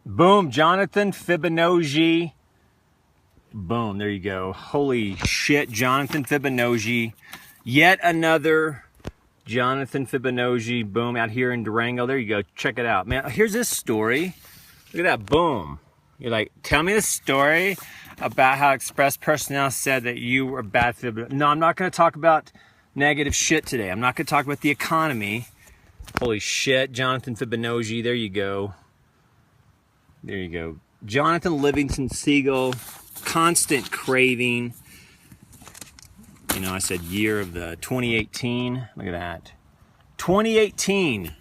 Boom, Jonathan Fibonojji. Boom, there you go. Holy shit, Jonathan Fibonojji. Yet another Jonathan Fibonojji. Boom, out here in Durango. There you go. Check it out. Man, here's this story. Look at that. Boom. You're like, tell me the story about how Express Personnel said that you were bad Fibonacci. No, I'm not going to talk about negative shit today. I'm not going to talk about the economy. Holy shit, Jonathan Fibonojji. There you go. There you go. Jonathan Livingston Seagull, constant craving. You know, I said year of the 2018. Look at that. 2018.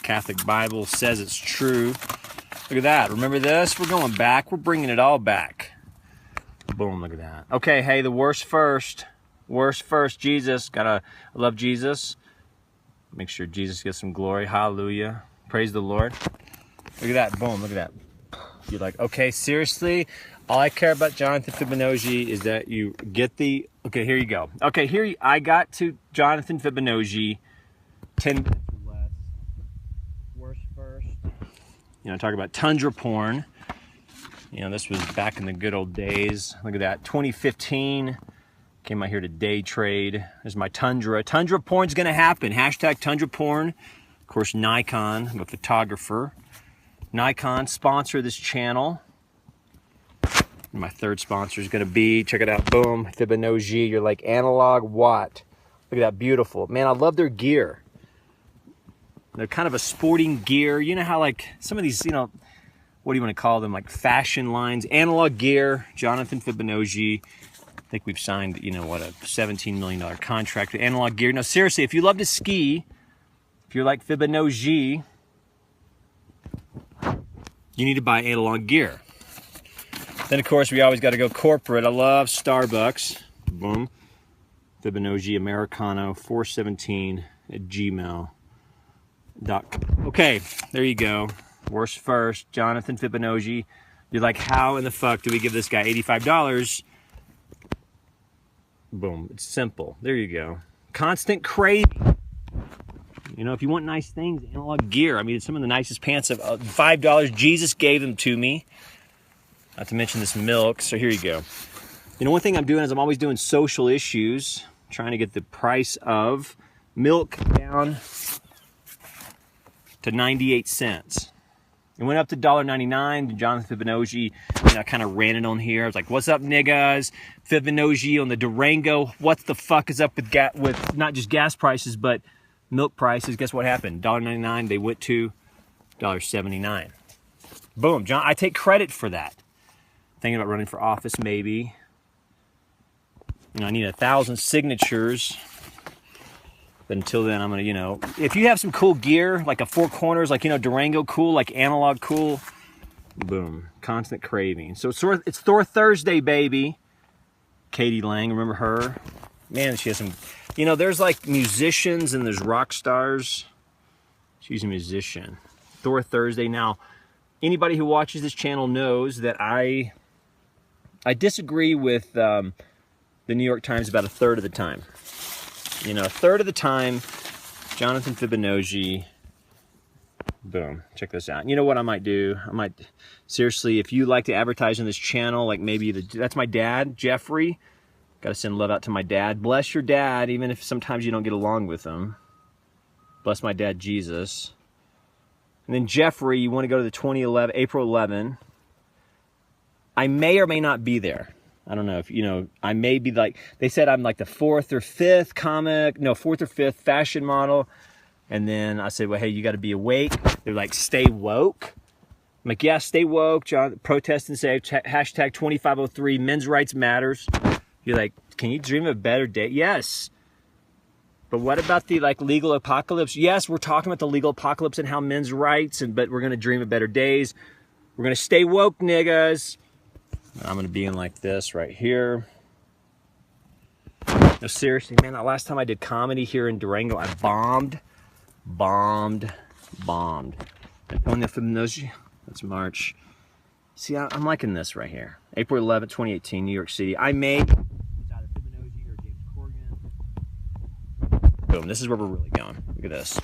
Catholic Bible says it's true. Look at that. Remember this? We're going back. We're bringing it all back. Boom, look at that. Okay, hey, the worst first. Worst first, Jesus. Gotta love Jesus. Make sure Jesus gets some glory. Hallelujah. Praise the Lord. Look at that. Boom. Look at that. You're like, okay, seriously? All I care about Jonathan Fibonacci is that you get the... Okay, here you go. Okay, here I got to Jonathan Fibonacci. 10 minutes or less. Worst first. You know, talk about tundra porn. You know, this was back in the good old days. Look at that. 2015. Came out here to day trade. There's my tundra. Tundra porn's gonna happen. Hashtag tundra porn. Of course, Nikon. I'm a photographer. Nikon sponsor this channel. And my third sponsor is gonna be, check it out, boom, Fibonacci. You're like, analog what? Look at that, beautiful. Man, I love their gear. They're kind of a sporting gear. You know how like some of these, you know, what do you want to call them? Like fashion lines, analog gear, Jonathan Fibonacci. I think we've signed, you know, what, a $17 million contract with analog gear. No, seriously, if you love to ski, if you're like Fibonacci, you need to buy analog gear. Then, of course, we always got to go corporate. I love Starbucks. Boom. Fibonacci Americano 417 at gmail.com. Okay, there you go. Worst first, Jonathan Fibonacci. You're like, how in the fuck do we give this guy $85? Boom, it's simple. There you go. Constant craving. You know, if you want nice things, analog gear. I mean, some of the nicest pants of $5. Jesus gave them to me. Not to mention this milk. So here you go. You know, one thing I'm doing is I'm always doing social issues, trying to get the price of milk down to 98 cents. It went up to $1.99. Jonathan Fibonacci, you know, kind of ran it on here. I was like, what's up, niggas? Fibonacci on the Durango. What the fuck is up with not just gas prices, but milk prices? Guess what happened? $1.99. They went to $1.79. Boom. John, I take credit for that. Thinking about running for office, maybe. You know, I need 1,000 signatures. But until then, I'm going to, you know, if you have some cool gear, like a Four Corners, like, you know, Durango cool, like analog cool, boom, constant craving. So it's Thor Thursday, baby. Katie Lang, remember her? Man, she has some, you know, there's like musicians and there's rock stars. She's a musician. Thor Thursday. Now, anybody who watches this channel knows that I disagree with the New York Times about a third of the time. You know, a third of the time, Jonathan Fibonacci, boom, check this out. You know what I might do? I might, seriously, if you like to advertise on this channel, like maybe, that's my dad, Jeffrey. Got to send love out to my dad. Bless your dad, even if sometimes you don't get along with him. Bless my dad, Jesus. And then Jeffrey, you want to go to the April 11. I may or may not be there. I don't know if, you know, I may be like, they said I'm like the fourth or fifth fashion model. And then I said, well, hey, you got to be awake. They're like, stay woke. I'm like, yeah, stay woke, John. Protest and say, hashtag 2503, men's rights matters. You're like, can you dream of a better day? Yes. But what about the like legal apocalypse? Yes, we're talking about the legal apocalypse and how men's rights, but we're going to dream of better days. We're going to stay woke, niggas. I'm going to be in like this right here. No, seriously, man, the last time I did comedy here in Durango, I bombed. Antonio Fibonacci, that's March. See, I'm liking this right here. April 11th, 2018, New York City. I may, it's either Fibonacci or James Corgan. Boom, this is where we're really going. Look at this.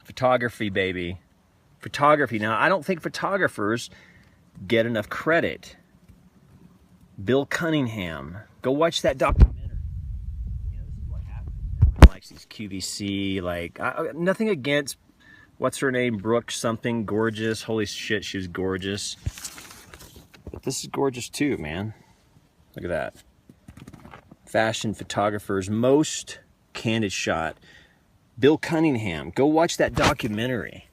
Photography, baby. photography. Now, I don't think photographers get enough credit. Bill Cunningham. Go watch that documentary. You know, this is what happens. Everyone likes these QVC, like, nothing against, what's her name, Brooke something, gorgeous. Holy shit, she was gorgeous. But this is gorgeous too, man. Look at that. Fashion photographer's most candid shot. Bill Cunningham. Go watch that documentary.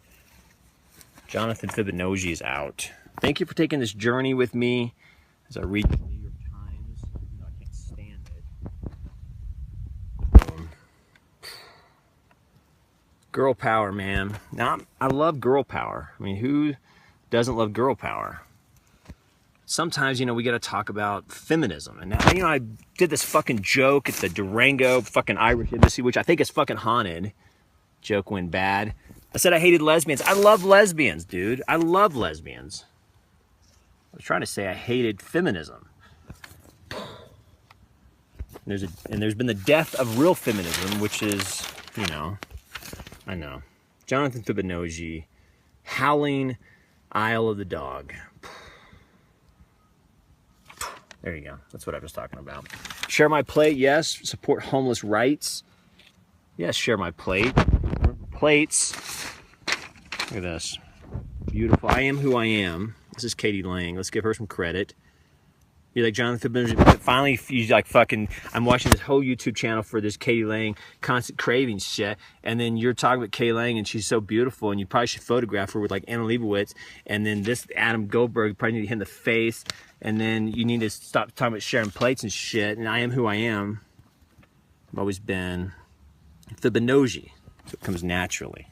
Jonathan Fibonojji is out. Thank you for taking this journey with me as I read the New York Times. You know, I can't stand it. Girl power, man. Now, I love girl power. I mean, who doesn't love girl power? Sometimes, you know, we got to talk about feminism. And now, you know, I did this fucking joke at the Durango fucking Irish embassy, which I think is fucking haunted. Joke went bad. I said I hated lesbians. I love lesbians, dude. I love lesbians. I was trying to say I hated feminism. And there's been the death of real feminism, which is, you know, I know. Jonathan Fibonojji, Howling Isle of the Dog. There you go. That's what I was talking about. Share my plate, yes. Support homeless rights. Yes, share my plate. Plates. Look at this. Beautiful. I am who I am. This is Katie Lang. Let's give her some credit. You're like, Jonathan Fibonojji. Finally, you like fucking, I'm watching this whole YouTube channel for this Katie Lang constant craving shit. And then you're talking about Katie Lang and she's so beautiful and you probably should photograph her with like Anna Leibovitz. And then this Adam Goldberg probably need to hit in the face. And then you need to stop talking about sharing plates and shit. And I am who I am. I've always been Fibonojji. So it comes naturally.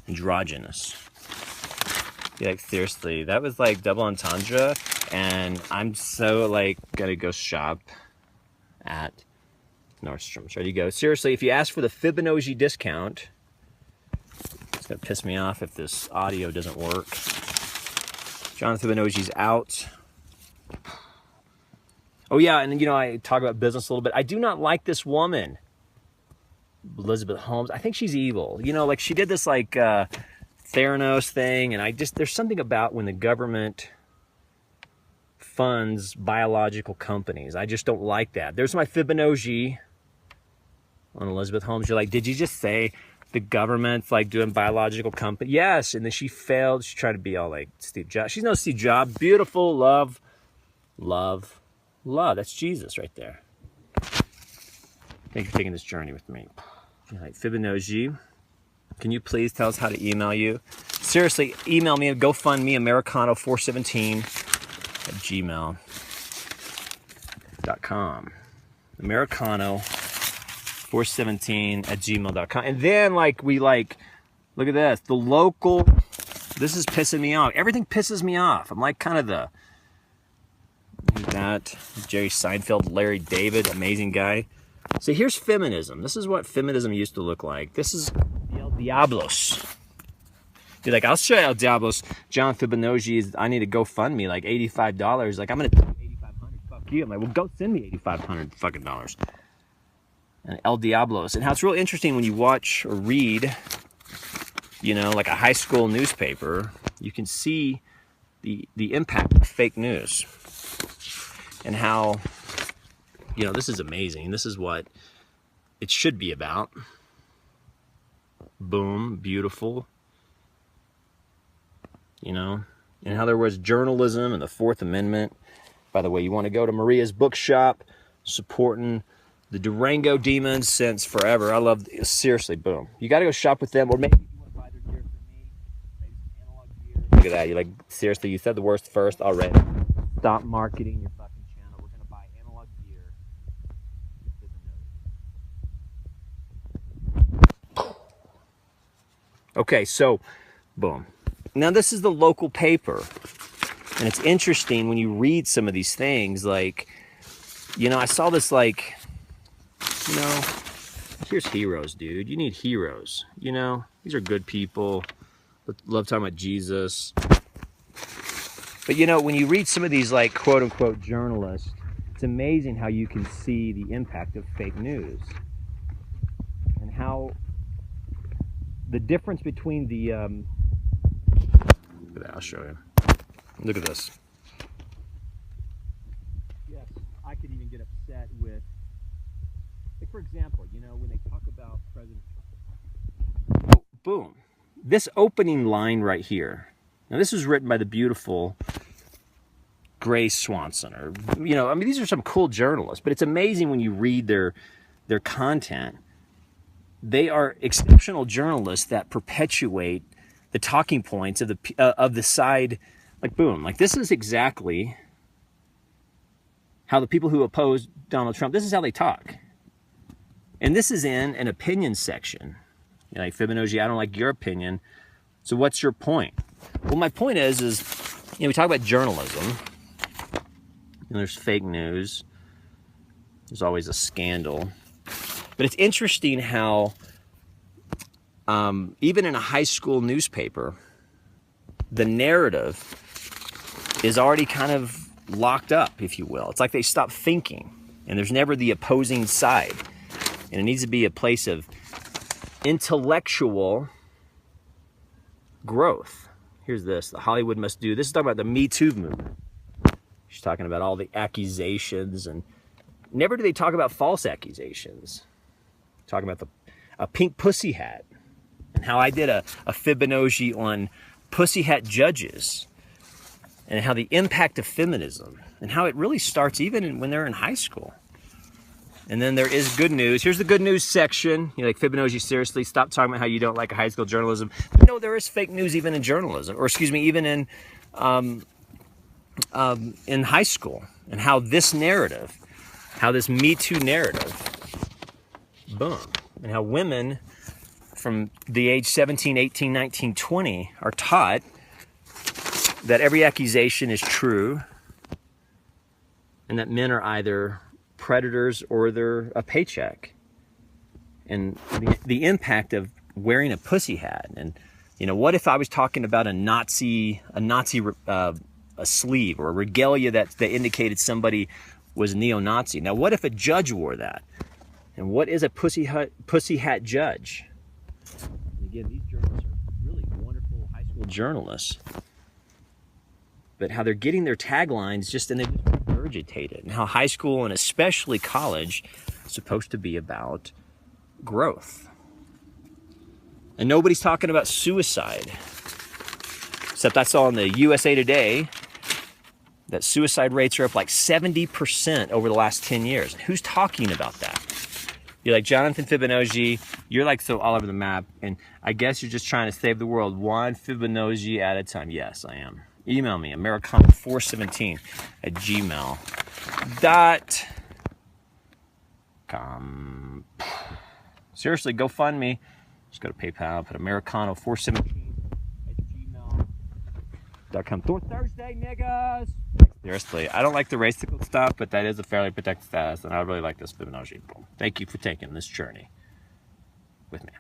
Androgynous. You're like, seriously, that was like double entendre. And I'm so like, gotta go shop at Nordstrom's. Ready to go. Seriously, if you ask for the Fibonojji discount, it's gonna piss me off if this audio doesn't work. Jonathan Fibonojji's out. Oh yeah, and you know, I talk about business a little bit. I do not like this woman, Elizabeth Holmes. I think she's evil. You know, like she did this like Theranos thing, and there's something about when the government funds biological companies. I just don't like that. There's my Fibonojji on Elizabeth Holmes. You're like, did you just say the government's like doing biological company? Yes, and then she failed. She tried to be all like Steve Jobs. She's no Steve Jobs. Beautiful, love. Love. Love. That's Jesus right there. Thank you for taking this journey with me. All right, Fibonojji, can you please tell us how to email you? Seriously, email me at GoFundMe, Americano417 at gmail.com. Americano417 at gmail.com. And then, like, look at this. The local, this is pissing me off. Everything pisses me off. I'm like kind of the, who's that? Jerry Seinfeld, Larry David, amazing guy. So here's feminism. This is what feminism used to look like. This is El Diablos. You're like, I'll show you El Diablos. John Fibonojji is, I need to GoFundMe like $85. Like, I'm going to do $8,500. Fuck you. I'm like, well, go send me $8,500 fucking dollars. And El Diablos. And how it's real interesting when you watch or read, you know, like a high school newspaper, you can see the impact of fake news. And how, you know, this is amazing. This is what it should be about. Boom, beautiful. You know, and how there was journalism and the Fourth Amendment. By the way, you want to go to Maria's Bookshop, supporting the Durango Demons since forever. I love, seriously, boom. You got to go shop with them, or maybe you want to buy their gear for me. Maybe some analog gear. Look at that. You're like, seriously, you said the worst first already. Stop marketing your fucking channel. We're going to buy analog gear. Okay, so, boom. Now, this is the local paper. And it's interesting when you read some of these things, like, you know, I saw this, like, you know, here's heroes, dude. You need heroes, you know? These are good people. Love talking about Jesus. But, you know, when you read some of these, like, quote-unquote journalists, it's amazing how you can see the impact of fake news. And how the difference between the Look at that, I'll show you. Look at this. Yes, I could even get upset with, like, for example, you know, when they talk about President Trump. Oh, boom. This opening line right here. Now, this was written by the beautiful Grace Swanson, or, you know, I mean, these are some cool journalists, but it's amazing when you read their content. They are exceptional journalists that perpetuate the talking points of the side. Like, boom, like, this is exactly how the people who oppose Donald Trump, this is how they talk. And this is in an opinion section. You know, like, Fibonojji, I don't like your opinion, so what's your point? Well, my point is, you know, we talk about journalism. And there's fake news. There's always a scandal. But it's interesting how, even in a high school newspaper, the narrative is already kind of locked up, if you will. It's like they stop thinking, and there's never the opposing side. And it needs to be a place of intellectual growth. Here's this, the Hollywood must do. This is talking about the Me Too movement. She's talking about all the accusations, and never do they talk about false accusations. Talking about a pink pussy hat, and how I did a Fibonacci on pussy hat judges, and how the impact of feminism, and how it really starts even when they're in high school. And then there is good news. Here's the good news section. You're like, Fibonacci, seriously, stop talking about how you don't like high school journalism. But no, there is fake news even in journalism, or excuse me, even in high school, and how this narrative, how this Me Too narrative, boom, and how women from the age 17, 18, 19, 20 are taught that every accusation is true, and that men are either predators or they're a paycheck. And the impact of wearing a pussy hat. And, you know, what if I was talking about a Nazi sleeve, or a regalia that indicated somebody was neo-Nazi? Now, what if a judge wore that? And what is a pussy hat judge? And again, these journalists are really wonderful high school journalists. But how they're getting their taglines and they just regurgitate it. And how high school, and especially college, is supposed to be about growth. And nobody's talking about suicide. Except I saw in the USA Today that suicide rates are up like 70% over the last 10 years. Who's talking about that? You're like, Jonathan Fibonacci, you're like so all over the map, and I guess you're just trying to save the world one Fibonacci at a time. Yes, I am. Email me, americano417@gmail.com. Seriously, go fund me. Just go to PayPal, put americano417@gmail.com. Thursday, niggas! Seriously, I don't like the racistical stuff, but that is a fairly protected status, and I really like this Fibonacci. Thank you for taking this journey with me.